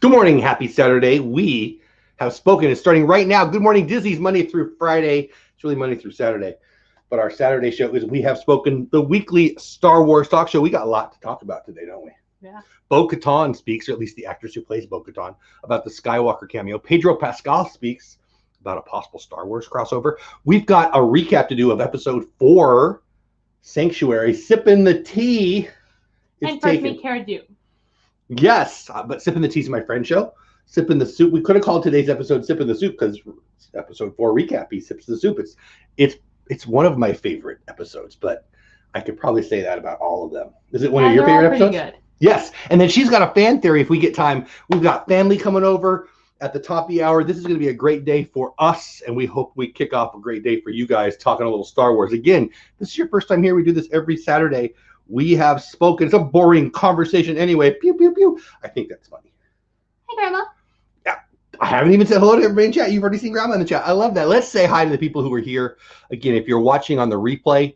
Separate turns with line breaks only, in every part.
Good morning, happy Saturday. We have spoken. It's starting right now. Good morning, Disney's Monday through Friday. It's really Monday through Saturday. But our Saturday show is We Have Spoken, the weekly Star Wars talk show. We got a lot to talk about today, don't we?
Yeah.
Bo-Katan speaks, or at least the actress who plays Bo-Katan, about the Skywalker cameo. Pedro Pascal speaks about a possible Star Wars crossover. We've got a recap to do of episode 4, Sanctuary. Sipping the tea.
And first meet Cara Dune.
Yes, but Sipping the Tea is my friend show. Sipping the Soup. We could have called today's episode Sipping the Soup because episode 4 recap. He sips the soup. It's one of my favorite episodes, but I could probably say that about all of them. Is it one of your favorite episodes?
Good.
Yes. And then she's got a fan theory if we get time. We've got family coming over at the top of the hour. This is going to be a great day for us, and we hope we kick off a great day for you guys talking a little Star Wars. Again, this is your first time here. We do this every Saturday. We have spoken. It's a boring conversation anyway. Pew, pew, pew. I think that's funny.
Hey, Grandma.
Yeah. I haven't even said hello to everybody in chat. You've already seen Grandma in the chat. I love that. Let's say hi to the people who are here. Again, if you're watching on the replay,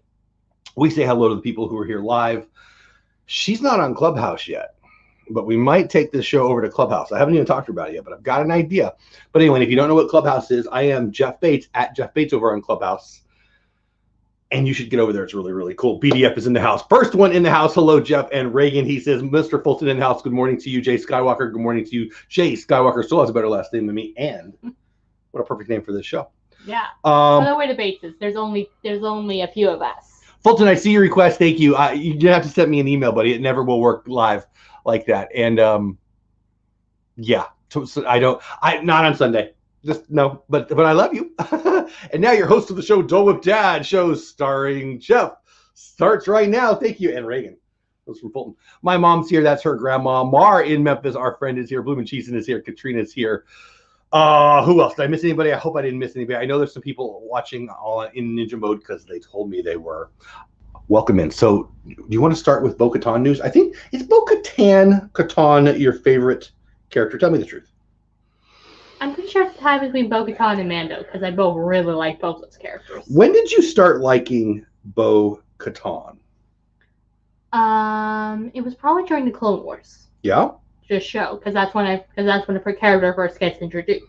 we say hello to the people who are here live. She's not on Clubhouse yet, but we might take this show over to Clubhouse. I haven't even talked to her about it yet, but I've got an idea. But anyway, if you don't know what Clubhouse is, I am Jeff Bates, at Jeff Bates over on Clubhouse. And you should get over there. It's really, really cool. BDF is in the house. First one in the house. Hello, Jeff and Reagan. He says, Mr. Fulton in the house. Good morning to you, Jay Skywalker. Good morning to you. Jay Skywalker still has a better last name than me. And what a perfect name for this show.
Yeah. By the way, the Bates is. There's only a few of us.
Fulton, I see your request. Thank you. You didn't have to send me an email, buddy. It never will work live like that. And yeah, so not on Sunday. Just no, but I love you. And now your host of the show, Dole Whip Dad, shows starring Jeff, starts right now. Thank you. And Reagan. Those from Fulton. My mom's here. That's her grandma. Mar in Memphis. Our friend is here. Bloomin' Cheesin is here. Katrina's here. Who else? Did I miss anybody? I hope I didn't miss anybody. I know there's some people watching all in ninja mode because they told me they were. Welcome in. So do you want to start with Bo-Katan news? I think, is Bo-Katan your favorite character? Tell me the truth.
I'm pretty sure it's a tie between Bo-Katan and Mando because I both really like both those characters.
When did you start liking Bo-Katan?
It was probably during the Clone Wars.
Yeah.
Just show because that's when the character first gets introduced.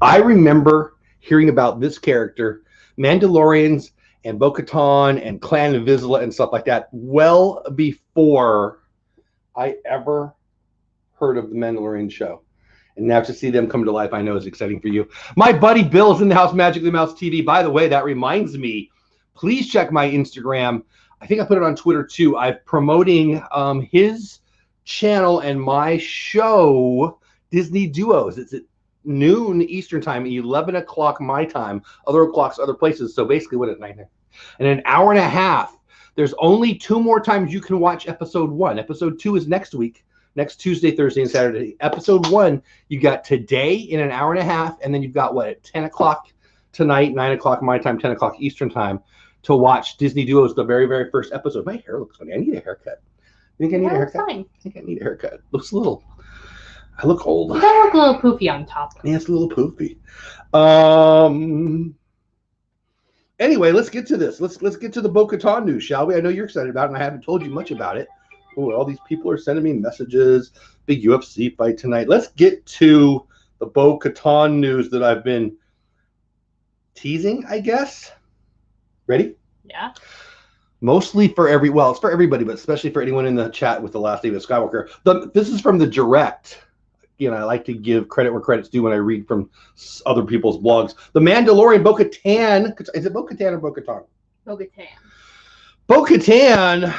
I remember hearing about this character, Mandalorians and Bo-Katan and Clan Vizsla and stuff like that, well before I ever heard of the Mandalorian show. And now to see them come to life, I know is exciting for you. My buddy Bill is in the house, Magically Mouse TV. By the way, that reminds me, please check my Instagram. I think I put it on Twitter too. I'm promoting his channel and my show, Disney Duos. It's at noon Eastern time, 11 o'clock my time, other o'clocks, other places. So basically, what is 9? In an hour and a half. There's only 2 more times you can watch episode 1. Episode 2 is next week. Next Tuesday, Thursday, and Saturday. Episode 1, you got today in an hour and a half, and then you've got, what, at 10 o'clock tonight, 9 o'clock my time, 10 o'clock Eastern time, to watch Disney Duos, the very, very first episode. My hair looks funny. I need a haircut. You think I need a haircut?
Fine.
I think I need a haircut. Looks a little... I look old.
You gotta look a little poofy on top.
Yeah, it's a little poofy. Anyway, let's get to this. Let's get to the Bo-Katan news, shall we? I know you're excited about it, and I haven't told you much about it. Oh, all these people are sending me messages. Big UFC fight tonight. Let's get to the Bo-Katan news that I've been teasing, I guess. Ready?
Yeah.
Mostly for it's for everybody, but especially for anyone in the chat with the last name of Skywalker. This is from the direct. Again, I like to give credit where credit's due when I read from other people's blogs. The Mandalorian Bo-Katan. Is it Bo-Katan or Bo-Katan?
Bo-Katan.
Bo-Katan.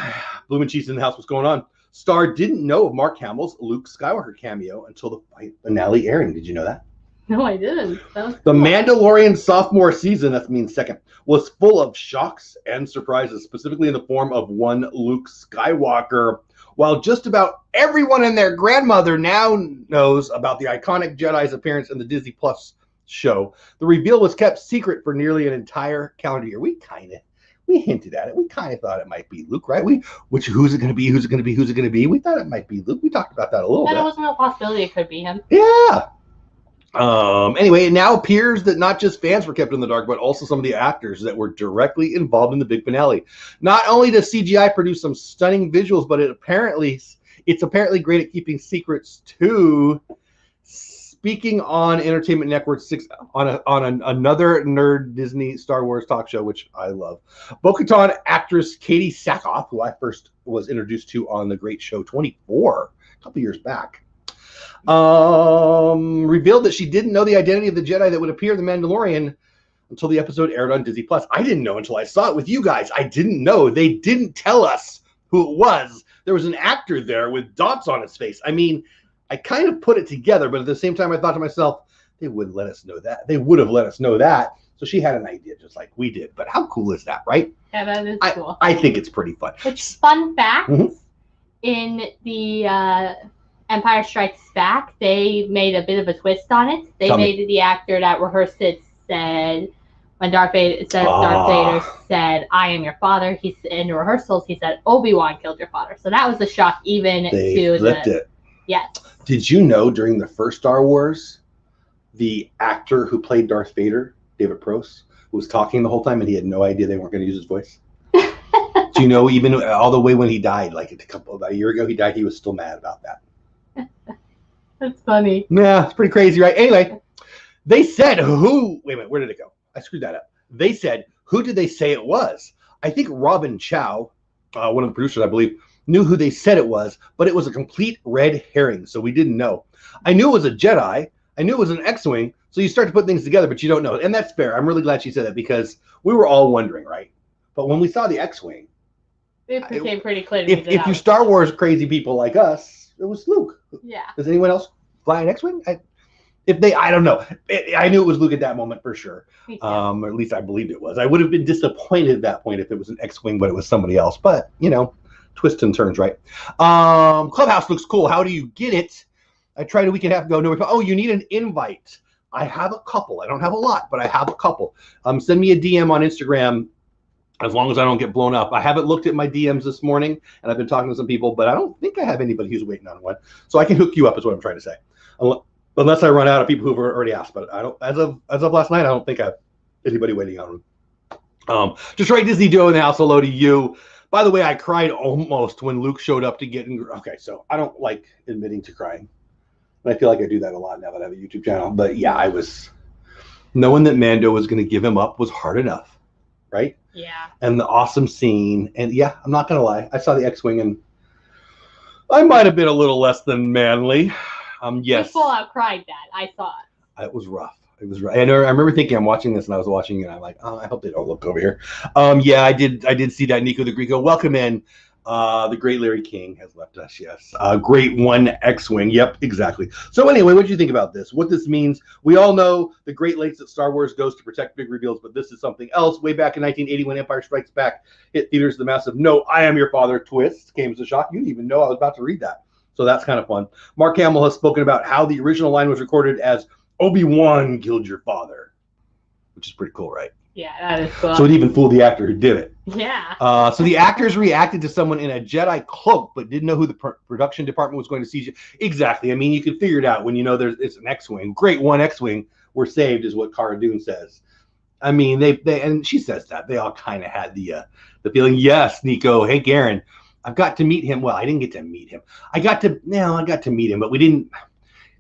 Bloomin' Cheese in the house. What's going on? Star didn't know of Mark Hamill's Luke Skywalker cameo until the fight finale airing. Did you know that?
No, I didn't. That was
The
cool.
Mandalorian sophomore season, that means second, was full of shocks and surprises, specifically in the form of one Luke Skywalker. While just about everyone and their grandmother now knows about the iconic Jedi's appearance in the Disney Plus show, the reveal was kept secret for nearly an entire calendar year. We hinted at it. We kind of thought it might be Luke, right? Who's it going to be? Who's it going to be? Who's it going to be? We thought it might be Luke. We talked about that a little bit.
There wasn't a possibility it could be him.
Yeah. Anyway, it now appears that not just fans were kept in the dark, but also some of the actors that were directly involved in the big finale. Not only does CGI produce some stunning visuals, but it's apparently great at keeping secrets too. Speaking on Entertainment Network 6 on another nerd Disney Star Wars talk show, which I love, Bo-Katan actress Katie Sackhoff, who I first was introduced to on the great show 24 a couple years back, revealed that she didn't know the identity of the Jedi that would appear in The Mandalorian until the episode aired on Disney Plus. I didn't know until I saw it with you guys. I didn't know. They didn't tell us who it was. There was an actor there with dots on his face. I mean, I kind of put it together, but at the same time, I thought to myself, they wouldn't let us know that. They would have let us know that. So she had an idea just like we did. But how cool is that, right?
Yeah, that is cool.
I think it's pretty fun.
Which, fun fact, in the Empire Strikes Back, they made a bit of a twist on it. They made the actor that rehearsed it said, when Darth Vader said, "I am your father," he's in the rehearsals, he said, "Obi-Wan killed your father." So that was a shock even
they flipped it.
Yes.
Did you know during the first Star Wars, the actor who played Darth Vader, David Pross, was talking the whole time and he had no idea they weren't going to use his voice? Do you know, even all the way when he died, like about a year ago he died, he was still mad about that.
That's funny.
Yeah, it's pretty crazy, right? Anyway, they said who, wait a minute, where did it go? I screwed that up. They said, who did they say it was? I think Robin Chow, one of the producers, I believe, knew who they said it was, but it was a complete red herring, so we didn't know. I knew it was a Jedi. I knew it was an X-Wing, so you start to put things together, but you don't know. And that's fair. I'm really glad she said that because we were all wondering, right? But when we saw the X-Wing,
it became pretty clear.
If you Star Wars crazy people like us, it was Luke.
Yeah.
Does anyone else fly an X-Wing? I don't know. I knew it was Luke at that moment for sure. Or at least I believed it was. I would have been disappointed at that point if it was an X-Wing, but it was somebody else. But, you know, twists and turns, right? Clubhouse looks cool. How do you get it? I tried a week and a half ago. No, oh, you need an invite. I have a couple. I don't have a lot, but I have a couple. Send me a DM on Instagram as long as I don't get blown up. I haven't looked at my DMs this morning, and I've been talking to some people, but I don't think I have anybody who's waiting on one. So I can hook you up is what I'm trying to say. Unless I run out of people who've already asked, but I don't. As of last night, I don't think I have anybody waiting on them. Detroit Disney Joe in the house. Hello to you. By the way, I cried almost when Luke showed up to get in. Okay, so I don't like admitting to crying. And I feel like I do that a lot now that I have a YouTube channel. But yeah, I was knowing that Mando was going to give him up was hard enough, right?
Yeah. And
the awesome scene. And yeah, I'm not going to lie. I saw the X-Wing and I might have been a little less than manly. Yes.
You full out cried that. I saw it.
It was rough. It was rough. And I remember thinking, I'm watching this and I was watching it and I'm like, oh, I hope they don't look over here. Yeah, I did see that. Nico the Greco, welcome in. The great Larry King has left us, yes. Great one X-Wing. Yep, exactly. So anyway, what do you think about this? What this means? We all know the Great Lakes that Star Wars goes to protect big reveals, but this is something else. Way back in 1980 when Empire Strikes Back hit theaters, the massive "No, I am your father" twist came as a shock. You didn't even know I was about to read that. So that's kind of fun. Mark Hamill has spoken about how the original line was recorded as Obi-Wan killed your father, which is pretty cool, right?
Yeah, that is cool.
So it even fooled the actor who did it.
Yeah.
So the actors reacted to someone in a Jedi cloak, but didn't know who the production department was going to see. Exactly. I mean, you can figure it out when you know it's an X-Wing. Great one X-Wing. We're saved is what Cara Dune says. I mean, they and she says that. They all kind of had the feeling, yes, Nico, Hank Aaron. I've got to meet him. Well, I didn't get to meet him. I got to meet him, but we didn't.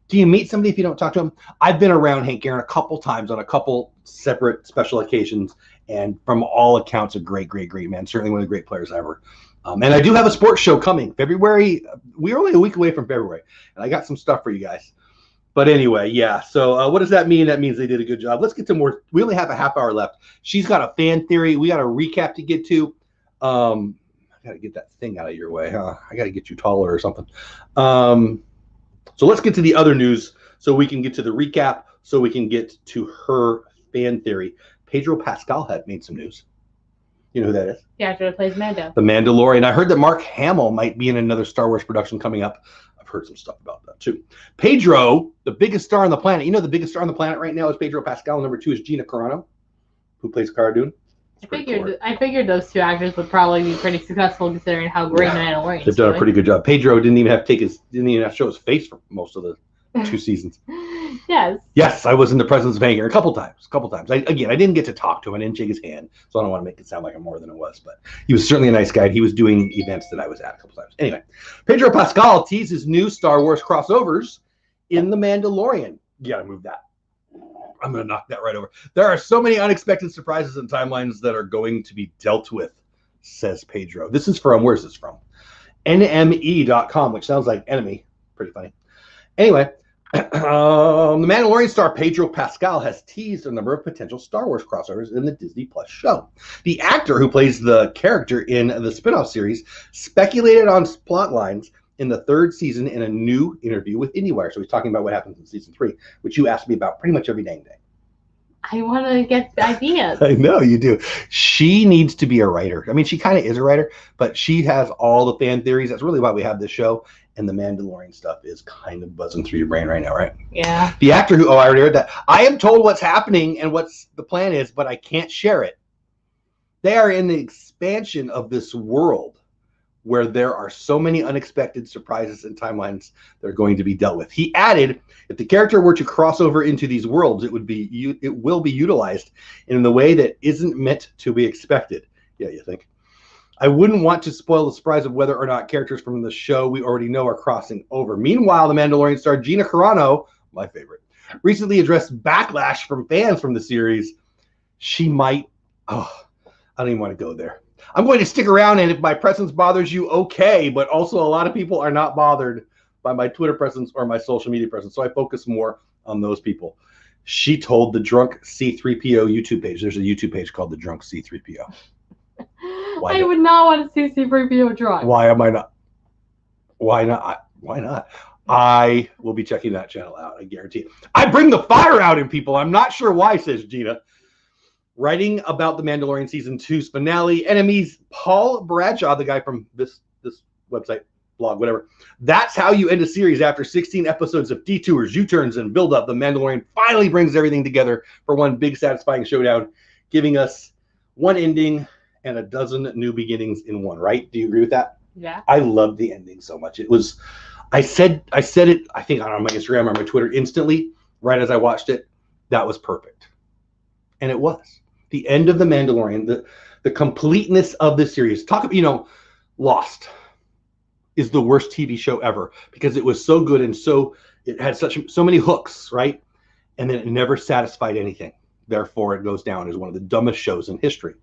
Do you meet somebody if you don't talk to him? I've been around Hank Aaron a couple times on a couple separate special occasions, and from all accounts, a great man. Certainly one of the great players ever. And I do have a sports show coming February. We're only a week away from February, and I got some stuff for you guys. But anyway, yeah. So what does that mean? That means they did a good job. Let's get to more. We only have a half hour left. She's got a fan theory. We got a recap to get to. I got to get that thing out of your way, huh? I got to get you taller or something. So let's get to the other news so we can get to the recap, so we can get to her fan theory. Pedro Pascal had made some news. You know who that is?
The actor that plays Mando.
The Mandalorian. I heard that Mark Hamill might be in another Star Wars production coming up. I've heard some stuff about that too. Pedro, the biggest star on the planet. You know the biggest star on the planet right now is Pedro Pascal. Number 2 is Gina Carano, who plays Cara Dune.
I figured those two actors would probably be pretty successful considering how great Mandalorian is.
They've done a pretty good job. Pedro didn't even have to show his face for most of the 2 seasons. Yes, I was in the presence of Hank Aaron a couple times. I didn't get to talk to him. I didn't shake his hand, so I don't want to make it sound like I'm more than it was. But he was certainly a nice guy. He was doing events that I was at a couple times. Anyway, Pedro Pascal teases new Star Wars crossovers in The Mandalorian. You gotta move that. I'm gonna knock that right over. There are so many unexpected surprises and timelines that are going to be dealt with, says Pedro. This is from, where's this from? NME.com, which sounds like enemy. Pretty funny. Anyway, the Mandalorian star Pedro Pascal has teased a number of potential Star Wars crossovers in the Disney Plus show. The actor who plays the character in the spin-off series speculated on plot lines in the third season in a new interview with IndieWire. So he's talking about what happens in season 3, which you ask me about pretty much every dang day.
I want to get ideas.
I know you do. She needs to be a writer. I mean, she kind of is a writer, but she has all the fan theories. That's really why we have this show. And the Mandalorian stuff is kind of buzzing through your brain right now, right?
Yeah.
The actor who, I already heard that. I am told what's happening and what's the plan is, but I can't share it. They are in the expansion of this world where there are so many unexpected surprises and timelines that are going to be dealt with. He added, if the character were to cross over into these worlds, it will be utilized in the way that isn't meant to be expected. Yeah, you think? I wouldn't want to spoil the surprise of whether or not characters from the show we already know are crossing over. Meanwhile, the Mandalorian star Gina Carano, my favorite, recently addressed backlash from fans from the series. She might, I don't even want to go there. I'm going to stick around, and if my presence bothers you, okay, but also a lot of people are not bothered by my Twitter presence or my social media presence, so I focus more on those people. She told the Drunk C3PO YouTube page. There's a YouTube page called the Drunk C3PO.
I would not want to see C3PO drunk.
Why am I not? Why not? Why not? I will be checking that channel out. I guarantee it. I bring the fire out in people. I'm not sure why, says Gina. Writing about the Mandalorian Season 2's finale, enemies Paul Bradshaw, the guy from this website, blog, whatever. That's how you end a series after 16 episodes of detours, U-turns, and build-up. The Mandalorian finally brings everything together for one big satisfying showdown, giving us one ending and a dozen new beginnings in one, right? Do you agree with that?
Yeah.
I loved the ending so much. It was, I said it, I think on my Instagram or my Twitter instantly, right as I watched it. That was perfect. And it was. The end of The Mandalorian, the completeness of the series. Talk about, Lost is the worst TV show ever because it was so good and it had so many hooks, right? And then it never satisfied anything. Therefore, it goes down as one of the dumbest shows in history.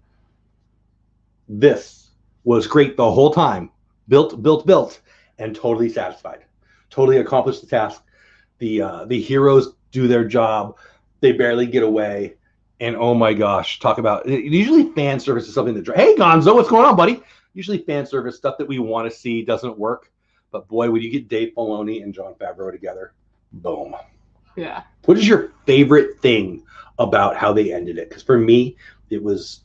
This was great the whole time. Built, and totally satisfied. Totally accomplished the task. The heroes do their job. They barely get away. And oh my gosh, talk about, usually fan service is something that, hey Gonzo, what's going on, buddy? Usually fan service stuff that we want to see doesn't work. But boy, when you get Dave Filoni and Jon Favreau together, boom.
Yeah.
What is your favorite thing about how they ended it? Because for me, it was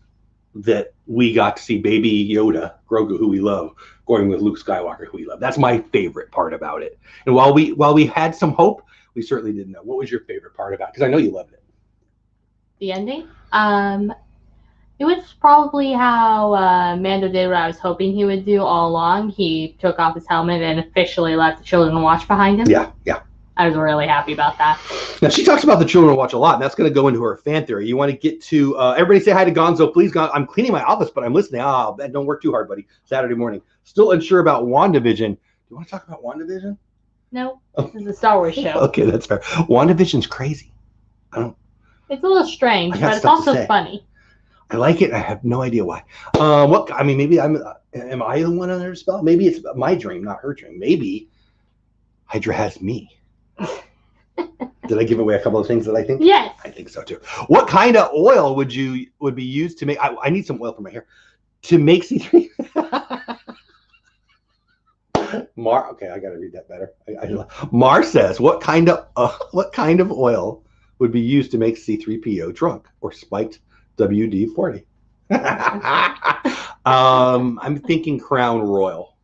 that we got to see baby Yoda, Grogu, who we love, going with Luke Skywalker, who we love. That's my favorite part about it. And while we had some hope, we certainly didn't know. What was your favorite part about it? Because I know you loved it.
The ending? It was probably how Mando did what I was hoping he would do all along. He took off his helmet and officially let the children watch behind him.
Yeah.
I was really happy about that.
Now, she talks about the children watch a lot, and that's going to go into her fan theory. You want to get to, everybody say hi to Gonzo, please. I'm cleaning my office, but I'm listening. Don't work too hard, buddy. Saturday morning. Still unsure about WandaVision. Do you want to talk about WandaVision?
No, this is a Star Wars show.
Okay, that's fair. WandaVision's crazy.
It's a little strange, but it's also funny.
I like it. I have no idea why. Maybe am I the one under spell? Maybe it's my dream, not her dream. Maybe Hydra has me. Did I give away a couple of things that I think?
Yes.
I think so too. What kind of oil would be used to make? I need some oil for my hair to make C3. Okay, I got to read that better. Mar says, what kind of oil would be used to make C3PO drunk or spiked WD-40? I'm thinking Crown Royal.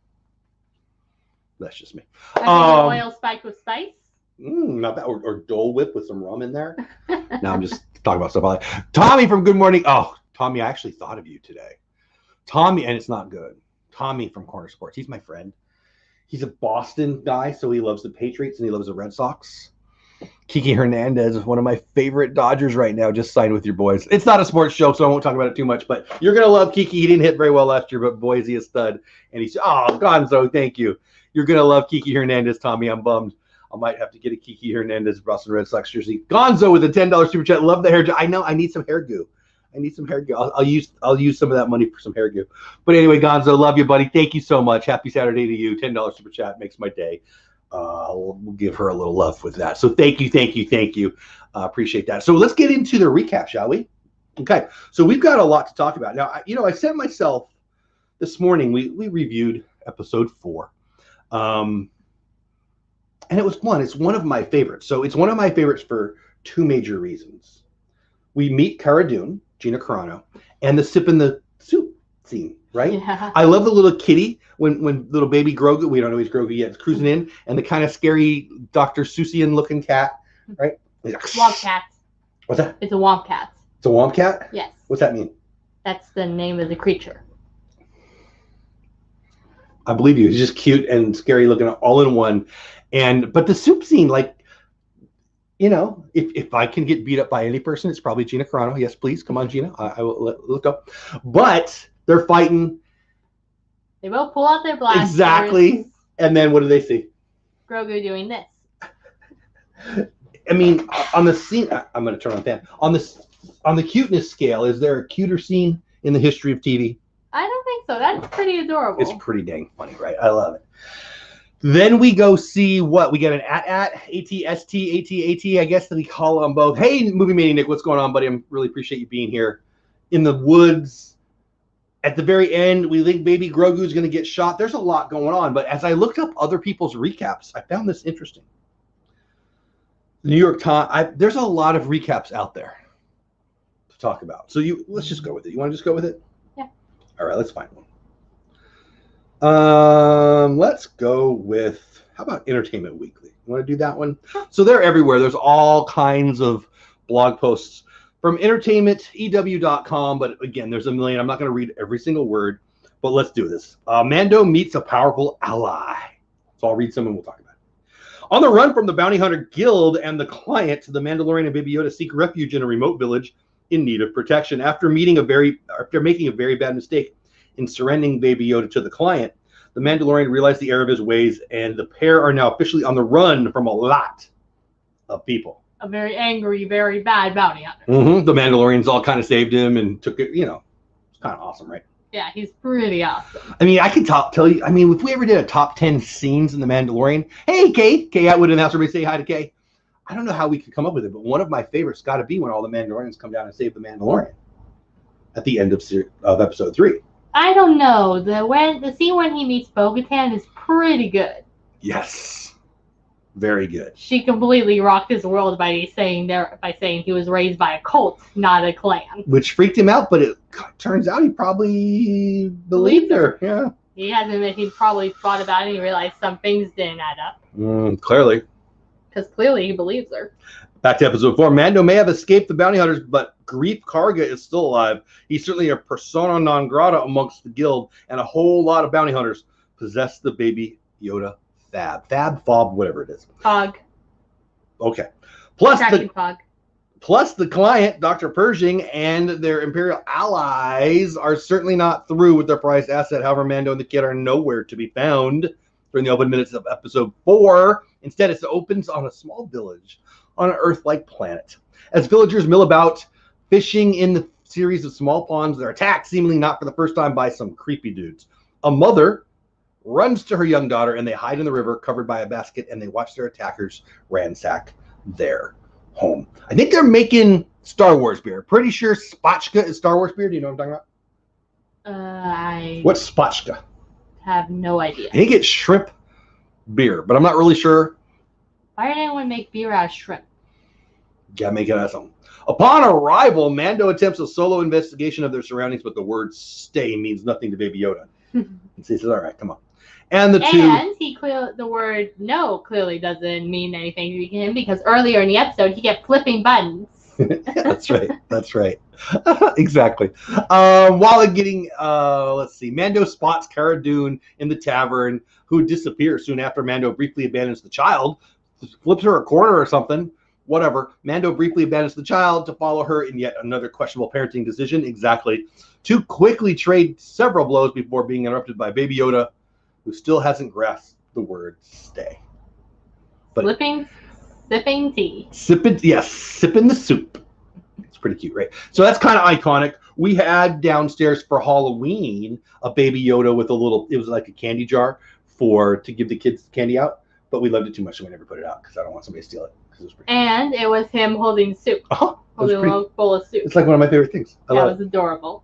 That's just me.
Oil spiked with spice?
Not bad. Or Dole Whip with some rum in there. Now I'm just talking about stuff I like. Tommy from Good Morning. Oh, Tommy, I actually thought of you today. Tommy, and it's not good. Tommy from Corner Sports. He's my friend. He's a Boston guy, so he loves the Patriots and he loves the Red Sox. Kiki Hernandez is one of my favorite Dodgers right now. Just signed with your boys. It's not a sports show, so I won't talk about it too much, but you're going to love Kiki. He didn't hit very well last year, but boy, is he a stud. And he's, Gonzo, thank you. You're going to love Kiki Hernandez, Tommy. I'm bummed. I might have to get a Kiki Hernandez Boston Red Sox jersey. Gonzo with a $10 super chat. Love the hair. I know. I need some hair goo. I'll use some of that money for some hair goo. But anyway, Gonzo, love you, buddy. Thank you so much. Happy Saturday to you. $10 super chat makes my day. We'll give her a little love with that. So thank you. Appreciate that. So let's get into the recap, shall we? Okay. So we've got a lot to talk about. Now, I said myself this morning, we reviewed episode 4. And it was fun. It's one of my favorites. So it's one of my favorites for 2 major reasons. We meet Cara Dune, Gina Carano, and the sip in the soup scene, right?
Yeah.
I love the little kitty when little baby Grogu, we don't know he's Grogu yet, is cruising in, and the kind of scary Dr. Seussian looking cat, right?
Womp cat.
What's that?
It's a womp cat.
It's a womp cat?
Yes.
What's that mean?
That's the name of the creature.
I believe you. He's just cute and scary looking all in one. But the soup scene, like, if I can get beat up by any person, it's probably Gina Carano. Yes, please. Come on, Gina. I will let go. But they're fighting.
They both pull out their blasters.
Exactly. And then what do they see?
Grogu doing this.
I mean, on the scene, I'm going to turn on the fan. On the cuteness scale, is there a cuter scene in the history of TV?
I don't think so. That's pretty adorable.
It's pretty dang funny, right? I love it. Then we go see what? We get an ATST, I guess that we call them both. Hey, Movie Mania Nick, what's going on, buddy? I really appreciate you being here. In the woods, at the very end, we think baby Grogu's going to get shot. There's a lot going on, but as I looked up other people's recaps, I found this interesting. The New York Times, there's a lot of recaps out there to talk about. So let's just go with it. You want to just go with it?
Yeah.
All right, let's find one. Let's go with, how about Entertainment Weekly? You want to do that one? So they're everywhere. There's all kinds of blog posts from entertainmentew.com, but again, there's a million. I'm not going to read every single word, but let's do this. Mando meets a powerful ally. So I'll read some and we'll talk about it. On the run from the Bounty Hunter Guild and the client, the Mandalorian and Baby Yoda seek refuge in a remote village in need of protection. After making a very bad mistake in surrendering Baby Yoda to the client, the Mandalorian realized the error of his ways, and the pair are now officially on the run from a lot of people.
A very angry, very bad bounty hunter.
Mm-hmm. The Mandalorians all kind of saved him and took it, it's kind of awesome, right?
Yeah, he's pretty awesome.
I mean, I could tell you, if we ever did a top 10 scenes in The Mandalorian, hey, Kay Atwood and House, everybody say hi to Kay. I don't know how we could come up with it, but one of my favorites got to be when all the Mandalorians come down and save the Mandalorian at the end of episode 3.
I don't know. The scene when he meets Bo-Katan is pretty good.
Yes. Very good.
She completely rocked his world by saying he was raised by a cult, not a clan.
Which freaked him out, but it turns out he probably believed her. Yeah.
He probably thought about it and he realized some things didn't add up.
Clearly.
Because clearly he believes her.
Back to episode 4. Mando may have escaped the bounty hunters, but Greef Karga is still alive. He's certainly a persona non grata amongst the guild, and a whole lot of bounty hunters possess the Baby Yoda fob, whatever it is.
Fog.
Okay. Plus
Fog.
Plus, the client, Dr. Pershing, and their Imperial allies are certainly not through with their prized asset. However, Mando and the kid are nowhere to be found during the open minutes of episode 4. Instead, it opens on a small village on an Earth-like planet. As villagers mill about, fishing in the series of small ponds, they're attacked, seemingly not for the first time, by some creepy dudes. A mother runs to her young daughter, and they hide in the river, covered by a basket, and they watch their attackers ransack their home. I think they're making Star Wars beer. Pretty sure Spotchka is Star Wars beer. Do you know what I'm talking about? What's Spotchka?
Have no idea.
I think it's shrimp beer, but I'm not really sure.
Why did anyone make beer out of shrimp?
Gotta make it out of something. Upon arrival, Mando attempts a solo investigation of their surroundings, but the word stay means nothing to Baby Yoda. And he says, all right, come on. And
the word no clearly doesn't mean anything to him, because earlier in the episode, he kept flipping buttons.
That's right. Exactly. While getting, let's see, Mando spots Cara Dune in the tavern, who disappears soon after Mando briefly abandons the child, flips her a corner or something, whatever. Mando briefly abandons the child to follow her in yet another questionable parenting decision, exactly, to quickly trade several blows before being interrupted by Baby Yoda, who still hasn't grasped the word stay. But
sipping tea.
Sipping the soup. It's pretty cute, right? So that's kind of iconic. We had downstairs for Halloween a Baby Yoda with a little, it was like a candy jar to give the kids candy out, but we loved it too much, so we never put it out because I don't want somebody to steal it.
And it was him holding soup. Holding a little bowl of soup.
It's like one of my favorite things.
That was adorable.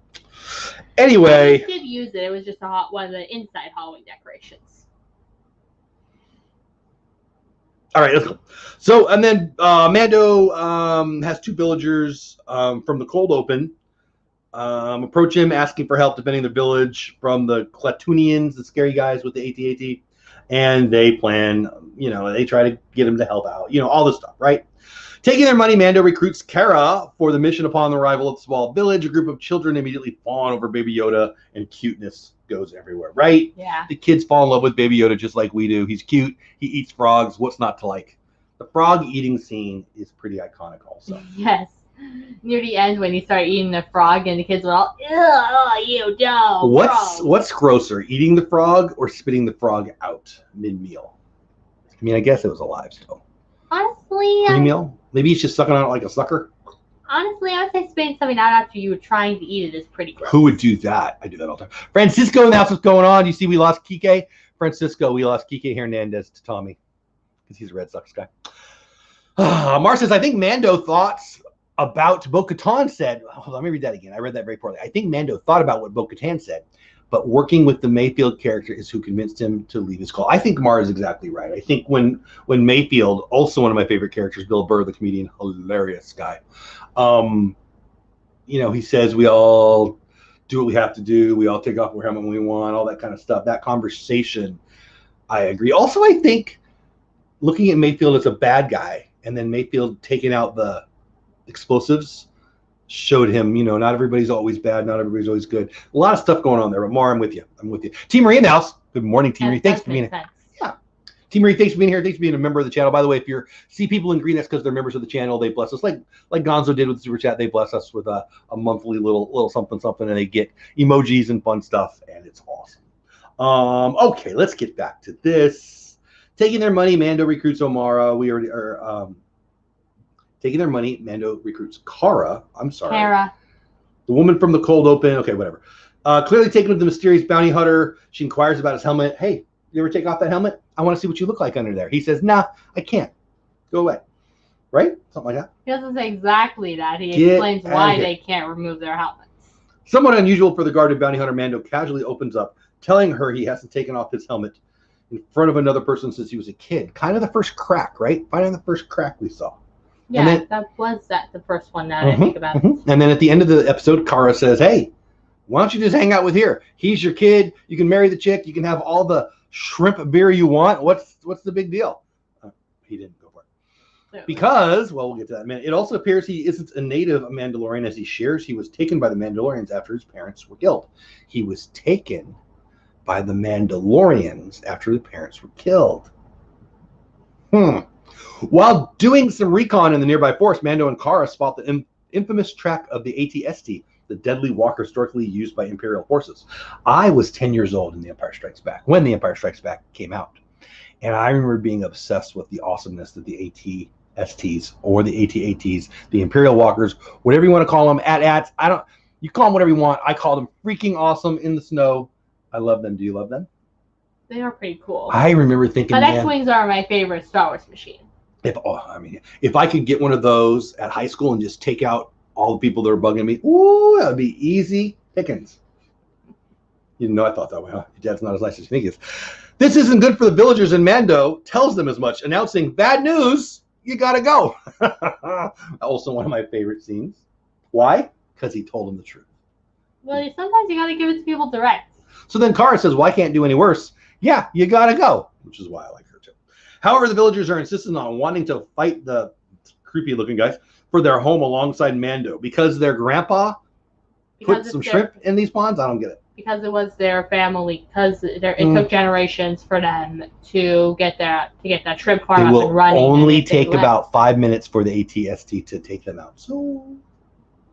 Anyway.
I did use it. It was just one of the inside Halloween decorations.
All right, let's go. So, and then Mando has two villagers from the cold open approach him, asking for help defending their village from the Klatooinians, the scary guys with the AT-AT. And they plan, they try to get him to help out, all this stuff, right? Taking their money, Mando recruits Cara for the mission. Upon the arrival of the small village, a group of children immediately fawn over Baby Yoda, and cuteness goes everywhere, right?
Yeah.
The kids fall in love with Baby Yoda just like we do. He's cute. He eats frogs. What's not to like? The frog eating scene is pretty iconic also.
Yes. Near the end when he started eating the frog and the kids were all, oh, you dumb
What's grosser, eating the frog or spitting the frog out mid-meal? I mean, I guess it was alive still.
Honestly,
pre-meal? Maybe he's just sucking on it like a sucker?
Honestly, I would say spitting something out after you were trying to eat it is pretty gross.
Who would do that? I do that all the time. Francisco in the house, what's going on? You see we lost Kike? Francisco, we lost Kike Hernandez to Tommy because he's a Red Sox guy. Mar says, I think Mando thoughts about Bo-Katan said, hold on, let me read that again. I read that very poorly. I think Mando thought about what Bo-Katan said, but working with the Mayfield character is who convinced him to leave his call. I think Mar is exactly right. I think when Mayfield, also one of my favorite characters, Bill Burr, the comedian, hilarious guy, he says we all do what we have to do. We all take off our helmet when we want, all that kind of stuff. That conversation, I agree. Also, I think looking at Mayfield as a bad guy and then Mayfield taking out the explosives showed him, not everybody's always bad, not everybody's always good. A lot of stuff going on there. But Mar, I'm with you. T. Marie in the house. Good morning, T. Marie. Thanks for being here. Yeah. T. Marie, thanks for being here. Thanks for being a member of the channel. By the way, if you see people in green, that's because they're members of the channel. They bless us like Gonzo did with the Super Chat. They bless us with a monthly little something, and they get emojis and fun stuff, and it's awesome. Okay, let's get back to this. Taking their money, Mando recruits Omara. We already are taking their money, Mando recruits Cara. The woman from the cold open. Okay, whatever. Clearly taken with the mysterious bounty hunter. She inquires about his helmet. Hey, you ever take off that helmet? I want to see what you look like under there. He says, nah, I can't. Go away. Right? Something like that.
He doesn't say exactly that. He explains why they can't remove their helmets.
Somewhat unusual for the guarded bounty hunter, Mando casually opens up, telling her he hasn't taken off his helmet in front of another person since he was a kid. Kind of the first crack, right? Finally the first crack we saw.
Yeah, that was the first one now that I think about it.
And then at the end of the episode, Cara says, hey, why don't you just hang out with here? He's your kid. You can marry the chick. You can have all the shrimp beer you want. What's the big deal? He didn't go for it. Because, well, we'll get to that in a minute. It also appears he isn't a native Mandalorian, as he shares. He was taken by the Mandalorians after his parents were killed. He was taken by the Mandalorians after the parents were killed. While doing some recon in the nearby forest, Mando and Cara spot the infamous track of the AT-ST, the deadly walker historically used by Imperial forces. I was 10 years old in The Empire Strikes Back, when The Empire Strikes Back came out. And I remember being obsessed with the awesomeness that the AT-STs or the AT-ATs, the Imperial walkers, whatever you want to call them, AT-ATs, you call them whatever you want. I call them freaking awesome in the snow. I love them. Do you love them?
They are pretty cool.
I remember thinking,
but X-Wings are my favorite Star Wars machine.
If I could get one of those at high school and just take out all the people that are bugging me, ooh, that would be easy pickings. You know, I thought that way, huh? Your dad's not as nice as you think he is. This isn't good for the villagers, and Mando tells them as much, announcing, bad news, you gotta go. Also one of my favorite scenes. Why? Because he told them the truth.
Well, sometimes you gotta give it to people direct.
So then Cara says, well, I can't do any worse. Yeah, you gotta go, which is why I like her too. However, the villagers are insistent on wanting to fight the creepy-looking guys for their home alongside Mando because their grandpa put some shrimp in these ponds. I don't get it.
Because it was their family. Because it took generations for them to get that shrimp farm up and running.
It will only take about 5 minutes for the AT-ST to take them out. So,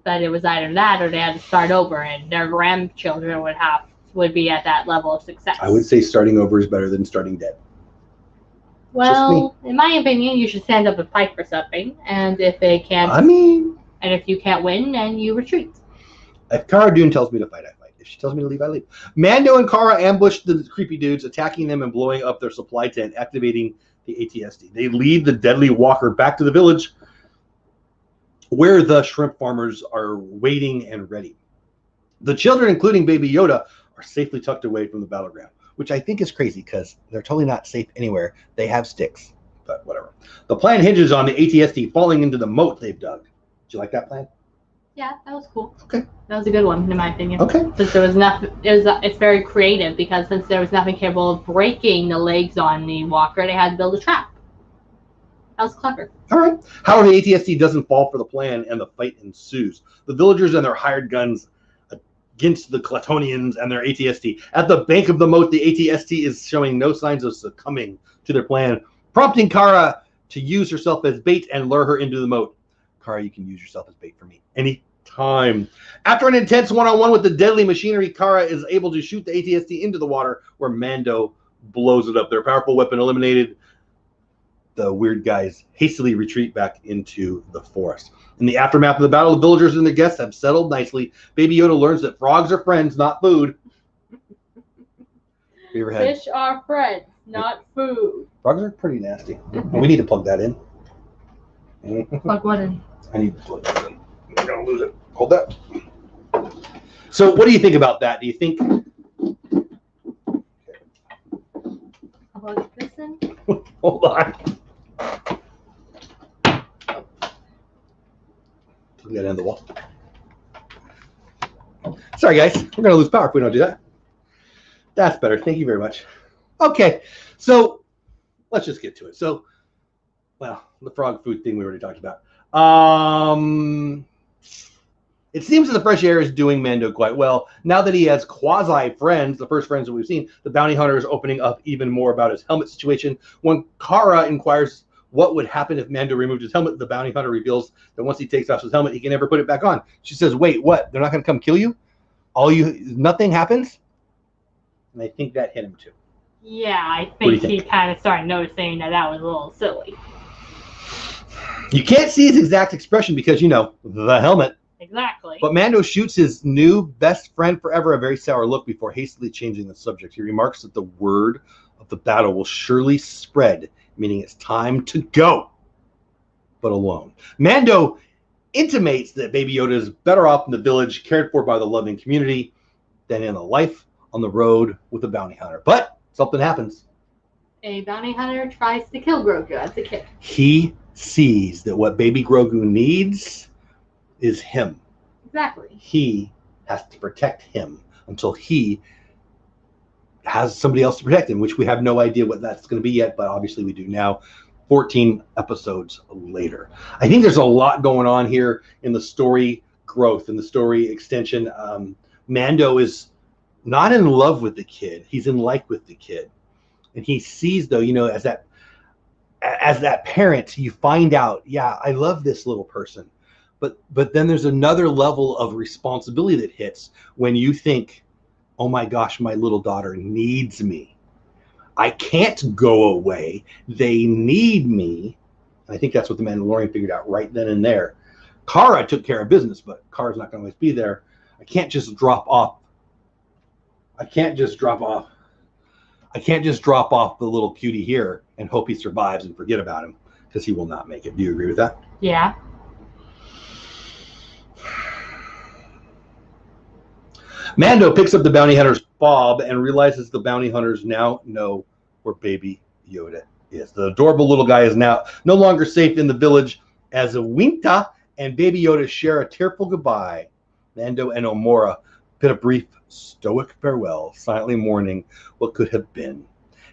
but it was either that or they had to start over, and their grandchildren would be at that level of success.
I would say starting over is better than starting dead.
Well, in my opinion, you should stand up and fight for something, and if they can't,
and
if you can't win, then you retreat.
If Cara Dune tells me to fight, I fight. If she tells me to leave, I leave. Mando and Cara ambush the creepy dudes, attacking them and blowing up their supply tent, activating the ATSD. They lead the deadly walker back to the village, where the shrimp farmers are waiting and ready. The children, including Baby Yoda, are safely tucked away from the battleground, which I think is crazy because they're totally not safe anywhere. They have sticks, but whatever. The plan hinges on the ATSD falling into the moat they've dug. Did you like that plan?
Yeah, that was cool.
Okay.
That was a good one, in my opinion.
Okay.
Since there was nothing, it's very creative because since there was nothing capable of breaking the legs on the walker, they had to build a trap. That was clever.
All right. However, the ATSD doesn't fall for the plan, and the fight ensues. The villagers and their hired guns against the Clatonians and their ATSD. At the bank of the moat, the ATSD is showing no signs of succumbing to their plan, prompting Cara to use herself as bait and lure her into the moat. Cara, you can use yourself as bait for me anytime. After an intense one-on-one with the deadly machinery, Cara is able to shoot the ATSD into the water, where Mando blows it up. Their powerful weapon eliminated, the weird guys hastily retreat back into the forest. In the aftermath of the battle, the villagers and their guests have settled nicely. Baby Yoda learns that frogs are friends, not food.
Fish are friends, not food.
Frogs are pretty nasty. We need to plug that in.
Plug what in?
I need to plug that in. I'm going to lose it. Hold that. So what do you think about that? Do you think...
I'll plug this in.
Hold on. Plug that in the wall. Sorry, guys. We're going to lose power if we don't do that. That's better. Thank you very much. Okay. So let's just get to it. So, well, the frog food thing we already talked about. It seems that the fresh air is doing Mando quite well. Now that he has quasi-friends, the first friends that we've seen, the bounty hunter is opening up even more about his helmet situation. When Cara inquires what would happen if Mando removed his helmet, the bounty hunter reveals that once he takes off his helmet, he can never put it back on. She says, wait, what? They're not going to come kill you? Nothing happens? And I think that hit him too.
Yeah, I think he kind of started noticing that was a little silly.
You can't see his exact expression because, you know, the helmet.
Exactly.
But Mando shoots his new best friend forever a very sour look before hastily changing the subject. He remarks that the word of the battle will surely spread, meaning it's time to go, but alone. Mando intimates that Baby Yoda is better off in the village, cared for by the loving community, than in a life on the road with a bounty hunter. But something happens.
A bounty hunter tries to kill Grogu as a kid.
He sees that what Baby Grogu needs is him.
Exactly.
He has to protect him until he has somebody else to protect him, which we have no idea what that's going to be yet, but obviously we do now, 14 episodes later. I think there's a lot going on here in the story growth and the story extension. Mando is not in love with the kid. He's in like with the kid. And he sees, though, you know, as that parent, you find out, yeah, I love this little person. But then there's another level of responsibility that hits when you think, oh my gosh, my little daughter needs me. I can't go away. They need me. And I think that's what the Mandalorian figured out right then and there. Cara took care of business, but Cara's not going to always be there. I can't just drop off. I can't just drop off the little cutie here and hope he survives and forget about him, because he will not make it. Do you agree with that?
Yeah.
Mando picks up the bounty hunter's fob and realizes the bounty hunters now know where Baby Yoda is. The adorable little guy is now no longer safe in the village as Winta and Baby Yoda share a tearful goodbye. Mando and Omora bid a brief stoic farewell, silently mourning what could have been.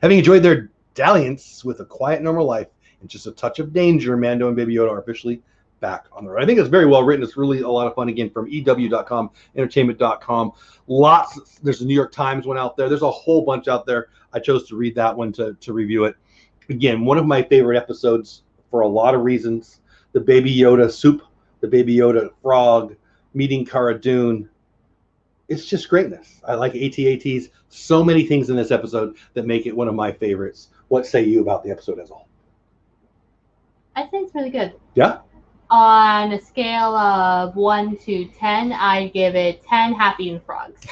Having enjoyed their dalliance with a quiet, normal life and just a touch of danger, Mando and Baby Yoda are officially back on the road. I think it's very well written. It's really a lot of fun. Again, from EW.com, entertainment.com. There's a New York Times one out there. There's a whole bunch out there. I chose to read that one to review it. Again, one of my favorite episodes for a lot of reasons. The Baby Yoda soup, the Baby Yoda frog, meeting Cara Dune. It's just greatness. I like AT-ATs. So many things in this episode that make it one of my favorites. What say you about the episode as a whole?
I think it's really good.
Yeah?
On a scale of 1 to 10, I give it 10 happy eating frogs.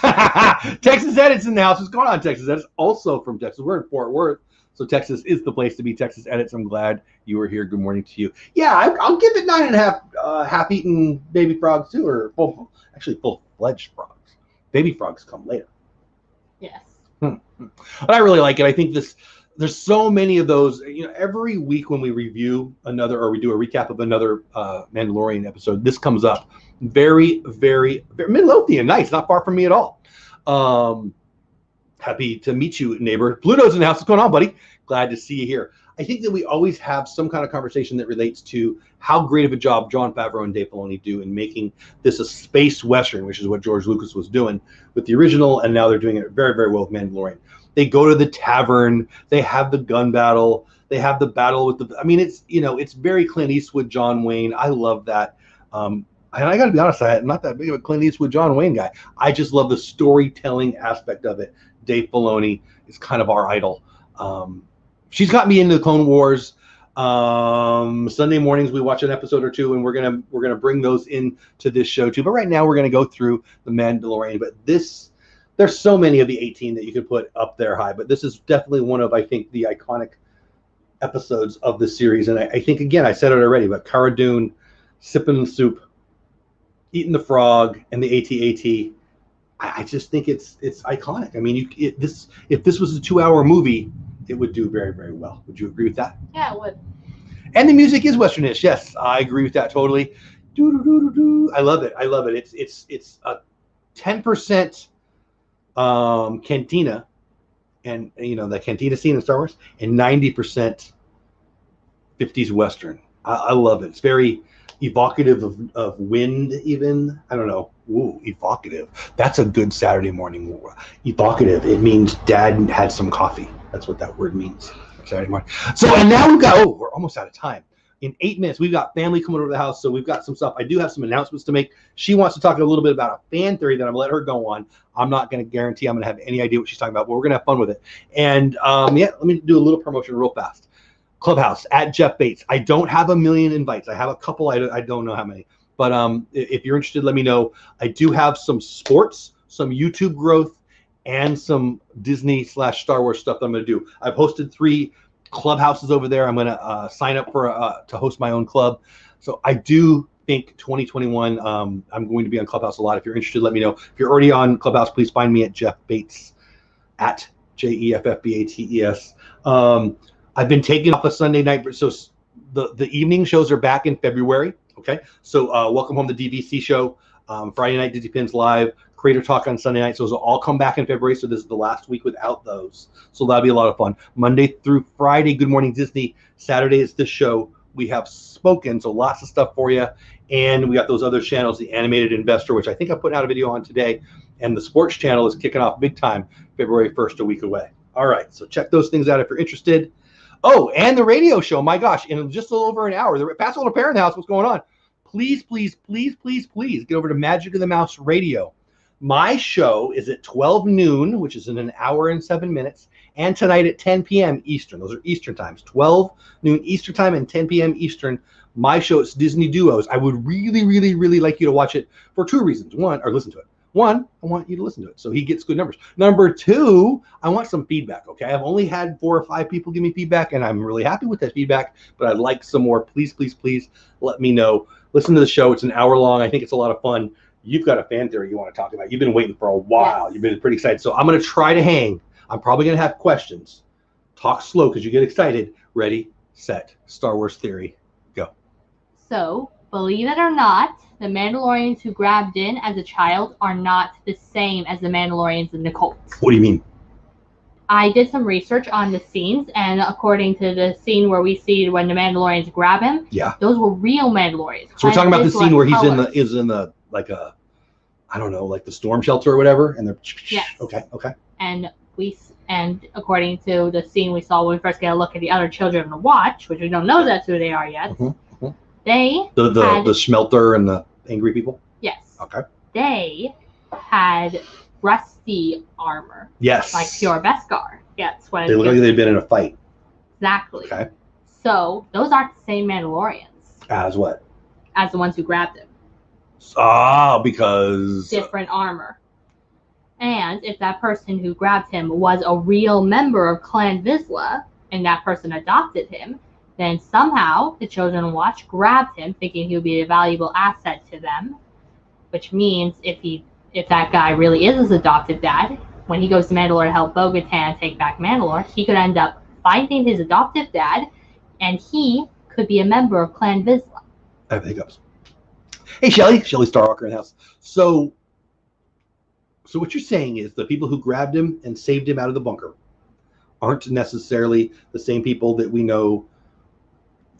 Texas Edits in the house. What's going on, Texas Edits? Also from Texas. We're in Fort Worth, so Texas is the place to be. Texas Edits, I'm glad you were here. Good morning to you. Yeah, I'll give it 9.5 half-eaten baby frogs too, or full-fledged frogs. Baby frogs come later.
Yes.
But I really like it. I think there's so many of those. You know, every week when we review another or we do a recap of another Mandalorian episode, this comes up. Very, very, very Midlothian. Nice. Not far from me at all. Happy to meet you, neighbor. Pluto's in the house. What's going on, buddy? Glad to see you here. I think that we always have some kind of conversation that relates to how great of a job Jon Favreau and Dave Filoni do in making this a space western, which is what George Lucas was doing with the original, and now they're doing it very, very well with Mandalorian. They go to the tavern. They have the gun battle. They have the battle with the. I mean, it's very Clint Eastwood, John Wayne. I love that. And I got to be honest, I'm not that big of a Clint Eastwood, John Wayne guy. I just love the storytelling aspect of it. Dave Filoni is kind of our idol. She's got me into the Clone Wars. Sunday mornings we watch an episode or two, and we're gonna bring those into this show too. But right now we're gonna go through the Mandalorian. But there's so many of the 18 that you could put up there high. But this is definitely one of, I think, the iconic episodes of the series. And I think, again, I said it already, but Cara Dune sipping the soup, eating the frog, and the AT-AT. I just think it's iconic. I mean, if this was a 2-hour movie, it would do very, very well. Would you agree with that?
Yeah, it would.
And the music is Westernish. Yes, I agree with that totally. I love it. I love it. It's a 10% cantina, and the cantina scene in Star Wars, and 90% 50s Western. I love it. It's very evocative of wind, even. I don't know. Ooh, evocative. That's a good Saturday morning. Evocative. It means Dad had some coffee. That's what that word means. Saturday morning. So, and now we're almost out of time. In 8 minutes, we've got family coming over to the house, so we've got some stuff. I do have some announcements to make. She wants to talk a little bit about a fan theory that I'm going to let her go on. I'm not going to guarantee I'm going to have any idea what she's talking about, but we're going to have fun with it. And let me do a little promotion real fast. Clubhouse at Jeff Bates. I don't have a million invites. I have a couple. I don't know how many. But if you're interested, let me know. I do have some sports, some YouTube growth, and some Disney/Star Wars stuff that I'm going to do. I've hosted 3 clubhouses over there. I'm going to sign up for to host my own club. So I do think 2021, I'm going to be on Clubhouse a lot. If you're interested, let me know. If you're already on Clubhouse, please find me at Jeff Bates, at JEFFBATES. I've been taking off a Sunday night, so the evening shows are back in February. Okay, so Welcome Home, the DVC show, Friday night Disney Pins Live, Creator Talk on Sunday night. So those will all come back in February. So this is the last week without those. So that'll be a lot of fun. Monday through Friday, Good Morning Disney. Saturday is this show. We have spoken, so lots of stuff for you. And we got those other channels, the Animated Investor, which I think I'm putting out a video on today. And the Sports Channel is kicking off big time, February 1st, a week away. All right, so check those things out if you're interested. Oh, and the radio show, my gosh, in just a little over an hour. The Pascal and Parent House, what's going on? Please, please, please, please, please get over to Magic of the Mouse Radio. My show is at 12 noon, which is in an hour and 7 minutes, and tonight at 10 p.m. Eastern. Those are Eastern times, 12 noon Eastern time and 10 p.m. Eastern. My show is Disney Duos. I would really, really, really like you to watch it for 2 reasons. Listen to it. One, I want you to listen to it so he gets good numbers. Number 2, I want some feedback, okay? I've only had 4 or 5 people give me feedback, and I'm really happy with that feedback, but I'd like some more. Please, please, please let me know. Listen to the show. It's an hour long. I think it's a lot of fun. You've got a fan theory you want to talk about. You've been waiting for a while. Yes. You've been pretty excited. So I'm going to try to hang. I'm probably going to have questions. Talk slow because you get excited. Ready, set, Star Wars theory, go.
So, believe it or not, the Mandalorians who grabbed in as a child are not the same as the Mandalorians in the cult.
What do you mean?
I did some research on the scenes, and according to the scene where we see when the Mandalorians grab him, those were real Mandalorians.
So we're talking about the scene where he's in the like a, I don't know, like the storm shelter or whatever, and they're okay. And according to the scene we saw when we first get a look at the other children on the watch, which we don't know that's who they are yet. They the Schmelter and the angry people.
Yes.
Okay.
They had rusty armor.
Yes.
Like pure Beskar. Yes.
They look like they've been in a fight.
Exactly.
Okay.
So those aren't the same Mandalorians
As what?
as the ones who grabbed him.
Because
Different armor. And if that person who grabbed him was a real member of Clan Vizsla and that person adopted him, then somehow the Children of Watch grabbed him thinking he would be a valuable asset to them, which means if that guy really is his adopted dad, when he goes to Mandalore to help Bo-Katan take back Mandalore, he could end up finding his adoptive dad, and he could be a member of Clan Vizsla.
I have hiccups. Hey, Shelly Starwalker in the house. So what you're saying is the people who grabbed him and saved him out of the bunker aren't necessarily the same people that we know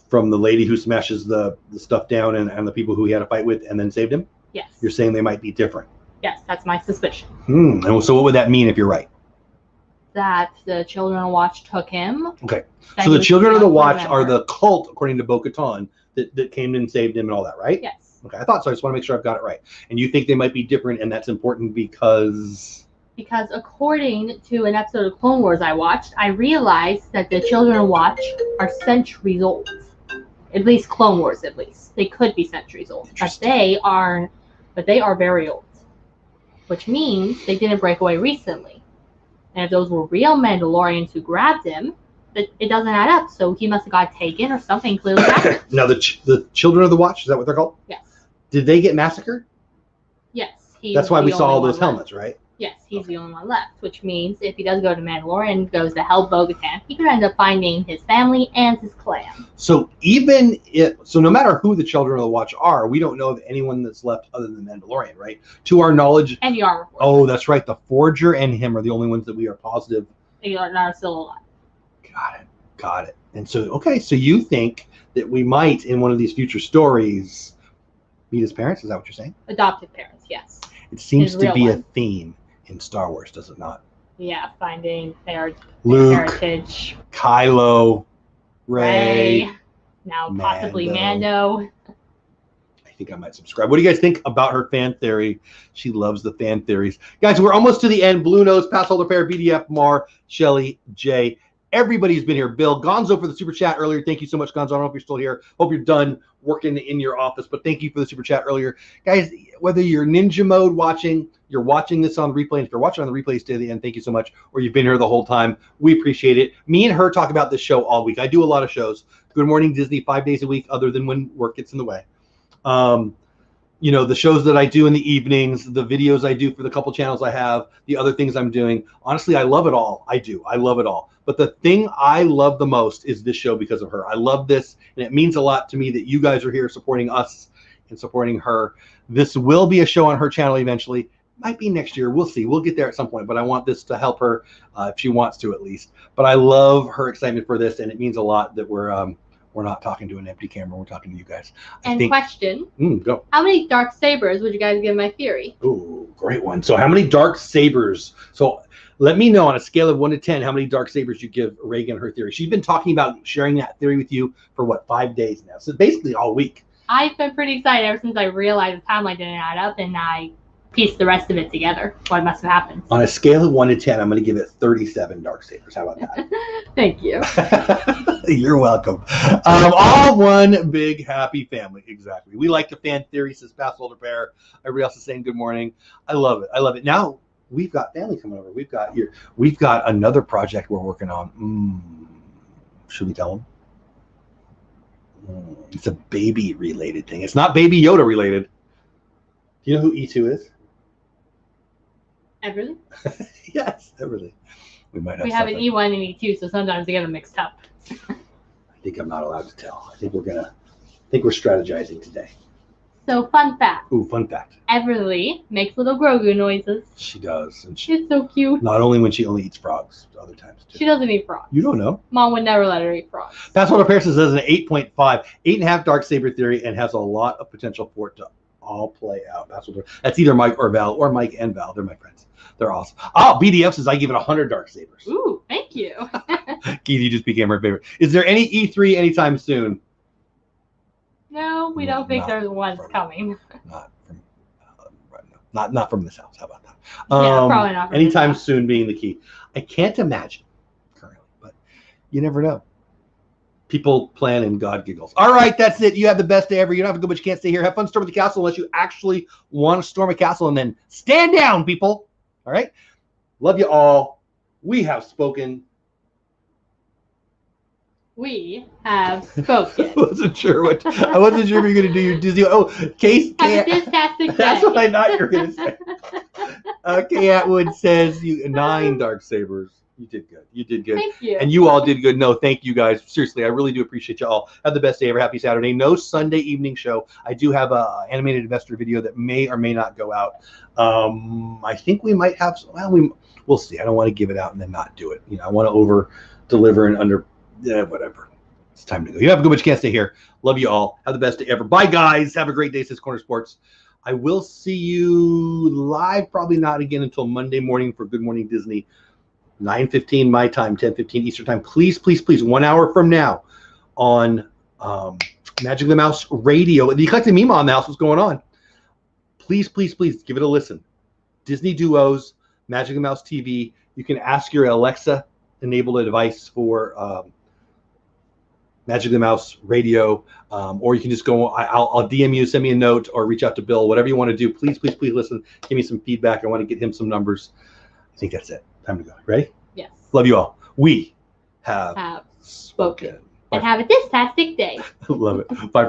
from the lady who smashes the stuff down and the people who he had a fight with and then saved him?
Yes.
You're saying they might be different.
Yes, that's my suspicion.
And so what would that mean if you're right?
That the Children of Watch took him.
Okay. So the Children of the Watch are the cult, according to Bo-Katan, that came in and saved him and all that, right?
Yes.
Okay, I thought so. I just want to make sure I've got it right. And you think they might be different, and that's important because...
Because according to an episode of Clone Wars I watched, I realized that the Children of Watch are centuries old. At least Clone Wars, at least. They could be centuries old. But they are very old. Which means they didn't break away recently. And if those were real Mandalorians who grabbed him, it doesn't add up. So he must have got taken or something clearly happened.
Now, the Children of the Watch, is that what they're called?
Yes.
Did they get massacred?
Yes.
That's why we saw all those helmets, right?
Yes, he's the only one left, which means if he does go to Mandalore and goes to help Bo-Katan, he could end up finding his family and his clan.
So no matter who the Children of the Watch are, we don't know of anyone that's left other than Mandalorian, right? To our knowledge.
And the Armor Forger.
Oh, that's right. The Forger and him are the only ones that we are positive.
They are still alive.
Got it. And so, okay, so you think that we might, in one of these future stories, meet his parents? Is that what you're saying?
Adoptive parents, yes.
It seems to be a theme in Star Wars, does it not?
Yeah, finding their
Luke,
heritage.
Kylo, Rey,
now possibly Mando.
I think I might subscribe. What do you guys think about her fan theory? She loves the fan theories. Guys, we're almost to the end. Blue Nose, Pass Holder Pair, BDF, Mar, Shelly, Jay. Everybody's been here. Bill, Gonzo for the super chat earlier. Thank you so much, Gonzo. I don't know if you're still here. Hope you're done working in your office, but thank you for the super chat earlier. Guys, whether you're ninja mode watching, you're watching this on replay, and if you're watching on the replay, stay to the end. Thank you so much. Or you've been here the whole time. We appreciate it. Me and her talk about this show all week. I do a lot of shows. Good Morning Disney 5 days a week, other than when work gets in the way. You know, the shows that I do in the evenings, the videos I do for the couple channels I have, the other things I'm doing. Honestly, I love it all. I do. I love it all. But the thing I love the most is this show because of her. I love this, and it means a lot to me that you guys are here supporting us and supporting her. This will be a show on her channel eventually. Might be next year. We'll see. We'll get there at some point, but I want this to help her if she wants to at least. But I love her excitement for this, and it means a lot that we're not talking to an empty camera. We're talking to you guys.
Question.
Go.
How many dark sabers would you guys give my theory?
Ooh, great one. So how many dark sabers? So let me know on a scale of 1 to 10 how many dark sabers you give Reagan her theory. She's been talking about sharing that theory with you for what, 5 days now? So basically all week.
I've been pretty excited ever since I realized the timeline didn't add up, and I pieced the rest of it together. What must have happened?
On a scale of 1 to 10, I'm going to give it 37 dark sabers. How about that?
Thank you.
You're welcome. All one big happy family. Exactly. We like the fan theory, says Pass Holder Pair. Everybody else is saying good morning. I love it. I love it. Now we've got family coming over. We've got another project we're working on. Should we tell them? It's a baby related thing. It's not Baby Yoda related. Do you know who E2 is?
Everly?
Yes, Everly. We
have an E1 and E2, so sometimes they get them mixed up.
I think I'm not allowed to tell. I think we're strategizing today.
So fun fact.
Ooh, fun fact.
Everly makes little Grogu noises.
She does. And
She's so cute.
Not only when she only eats frogs, other times too.
She doesn't eat frogs.
You don't know.
Mom would never let her eat frogs.
That's what Paris says an 8.5. 8.5 dark saber theory and has a lot of potential for it to all play out. That's either Mike or Val, or Mike and Val. They're my friends. They're awesome. Oh, BDF says I give it 100 dark sabers.
Ooh, thank you.
Keith, you just became her favorite. Is there any E3 anytime soon?
No, we don't think there's one coming.
Not from not from this house. How about that?
Yeah, probably not.
Anytime soon being the key. I can't imagine currently, but you never know. People plan and God giggles. All right, that's it. You have the best day ever. You don't have to go, but you can't stay here. Have fun storming the castle unless you actually want to storm a castle, and then stand down, people. All right? Love you all. We have spoken.
We have spoken.
I wasn't sure what you were going to do your Disney. Oh, Case.
Have a fantastic day.
That's what I thought you were going to say. Kay Atwood says 9 dark sabers. You did good. You did good.
Thank you.
And you all did good. No, thank you guys. Seriously, I really do appreciate you all. Have the best day ever. Happy Saturday. No Sunday evening show. I do have a animated investor video that may or may not go out. I think we might have. Well, we'll see. I don't want to give it out and then not do it. I want to over deliver and under. Whatever. It's time to go. You have a good, but you can't stay here. Love you all. Have the best day ever. Bye, guys. Have a great day. Says Corner Sports. I will see you live. Probably not again until Monday morning for Good Morning Disney. 9:15 my time, 10:15 Eastern time. Please, please, please, 1 hour from now on Magic the Mouse Radio. You collected meme on the house. What's going on? Please, please, please give it a listen. Disney Duos, Magic the Mouse TV. You can ask your Alexa enable a device for Magic the Mouse Radio, or you can just go. I'll DM you, send me a note, or reach out to Bill. Whatever you want to do. Please, please, please listen. Give me some feedback. I want to get him some numbers. I think that's it. Time to go. Ready?
Yes.
Love you all. We have spoken.
And have a fantastic day.
Love it. Bye.